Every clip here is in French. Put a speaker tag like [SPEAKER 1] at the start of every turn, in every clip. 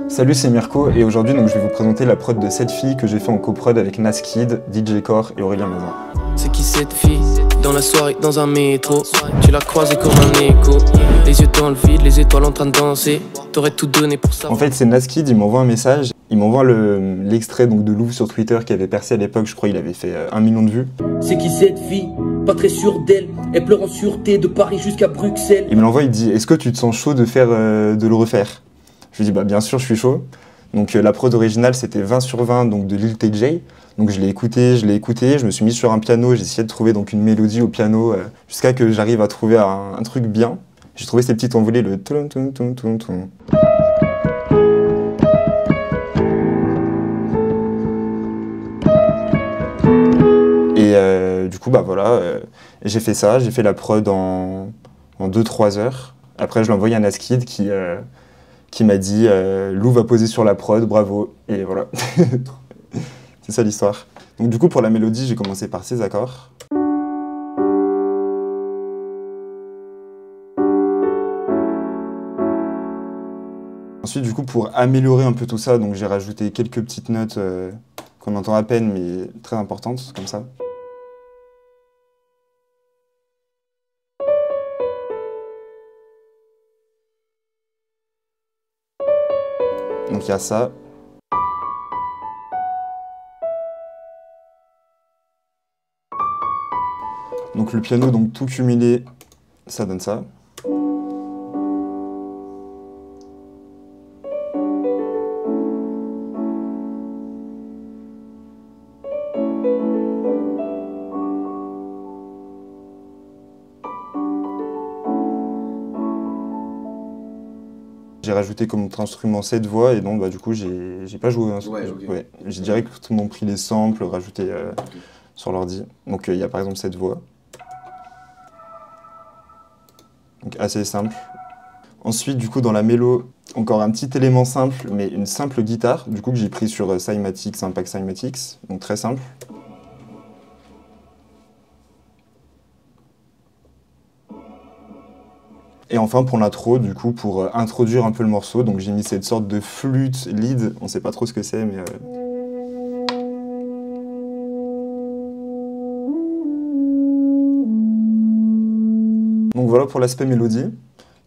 [SPEAKER 1] Salut, c'est Mirko et aujourd'hui je vais vous présenter la prod de cette fille que j'ai fait en coprod avec Naskid, DJ Core et Aurélien Mazin.
[SPEAKER 2] C'est qui cette fille? Dans la soirée, dans un métro, tu l'as croisée comme un écho. Les yeux dans le vide, les étoiles en train de danser. T'aurais tout donné pour ça.
[SPEAKER 1] En fait, c'est Naskid, il m'envoie un message, il m'envoie l'extrait de Louvre sur Twitter qui avait percé à l'époque, je crois il avait fait 1 million de vues.
[SPEAKER 3] C'est qui cette fille? Pas très sûre d'elle, elle pleure en sûreté de Paris jusqu'à Bruxelles.
[SPEAKER 1] Il me l'envoie, il dit est-ce que tu te sens chaud de le refaire? Je lui dis bah bien sûr je suis chaud. Donc la prod originale c'était 20 sur 20 donc de Lil TJ. Donc je l'ai écouté, je me suis mis sur un piano, j'ai essayé de trouver donc une mélodie au piano jusqu'à que j'arrive à trouver un truc bien. J'ai trouvé ces petites envolées, le toum toum toum toum toum. Et du coup bah voilà, j'ai fait ça, j'ai fait la prod en 2-3 heures. Après je l'ai envoyé à Naskid qui m'a dit Lou va poser sur la prod, bravo, et voilà. C'est ça l'histoire. Donc du coup pour la mélodie j'ai commencé par ces accords. Ensuite du coup pour améliorer un peu tout ça, donc j'ai rajouté quelques petites notes qu'on entend à peine mais très importantes comme ça. Donc il y a ça. Donc le piano, donc tout cumulé, ça donne ça. J'ai rajouté comme instrument 7 voix et donc bah, du coup j'ai pas joué. Ouais, j'ai directement pris les samples, rajouté sur l'ordi. Donc il y a par exemple cette voix. Donc assez simple. Ensuite du coup dans la mélo, encore un petit élément simple mais une simple guitare. Du coup que j'ai pris sur Cymatics, Impact Cymatics. Donc très simple. Et enfin pour l'intro, du coup, pour introduire un peu le morceau, donc j'ai mis cette sorte de flûte lead, on sait pas trop ce que c'est, mais... Donc voilà pour l'aspect mélodie.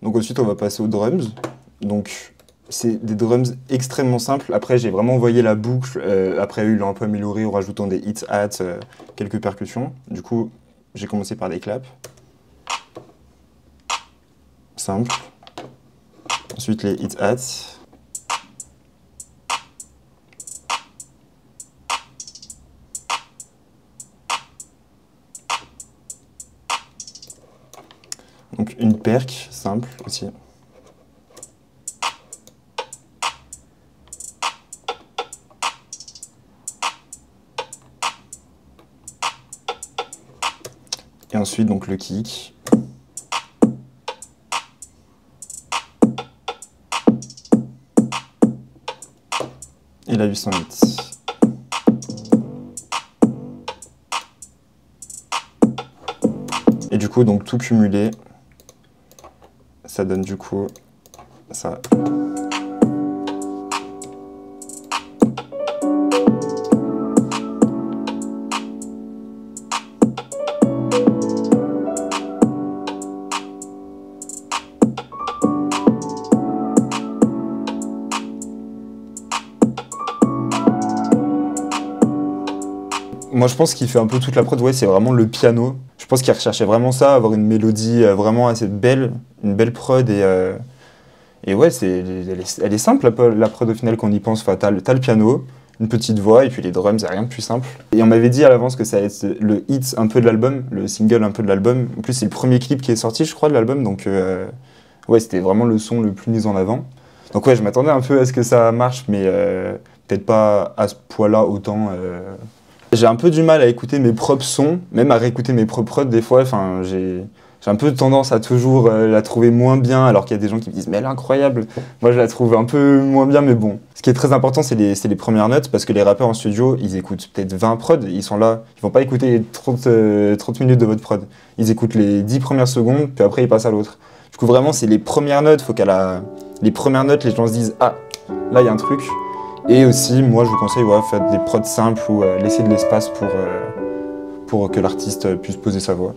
[SPEAKER 1] Donc ensuite on va passer aux drums. Donc c'est des drums extrêmement simples. Après j'ai vraiment envoyé la boucle, après ils l'ont un peu amélioré en rajoutant des hits-hats, quelques percussions. Du coup j'ai commencé par des claps. Simple. Ensuite les hits-hats. Donc une perc simple aussi. Et ensuite donc le kick. Et la 808. Et du coup, donc tout cumulé, ça donne du coup ça. Moi je pense qu'il fait un peu toute la prod, ouais, c'est vraiment le piano. Je pense qu'il recherchait vraiment ça, avoir une mélodie vraiment assez belle, une belle prod et ouais, elle est simple la prod au final quand on y pense. Enfin, t'as le piano, une petite voix et puis les drums, c'est rien de plus simple. Et on m'avait dit à l'avance que ça allait être le hit un peu de l'album, le single un peu de l'album. En plus c'est le premier clip qui est sorti je crois de l'album, donc ouais c'était vraiment le son le plus mis en avant. Donc ouais je m'attendais un peu à ce que ça marche mais peut-être pas à ce poids-là autant. J'ai un peu du mal à écouter mes propres sons, même à réécouter mes propres prods des fois. Enfin, j'ai un peu tendance à toujours la trouver moins bien, alors qu'il y a des gens qui me disent « mais elle est incroyable ». Moi, je la trouve un peu moins bien, mais bon. Ce qui est très important, c'est les premières notes, parce que les rappeurs en studio, ils écoutent peut-être 20 prods, ils sont là, ils vont pas écouter 30 minutes de votre prod. Ils écoutent les 10 premières secondes, puis après, ils passent à l'autre. Du coup, vraiment, c'est les premières notes. Faut les premières notes, les gens se disent ah, là, il y a un truc. Et aussi, moi, je vous conseille, ouais, faites des prods simples ou laissez de l'espace pour que l'artiste puisse poser sa voix.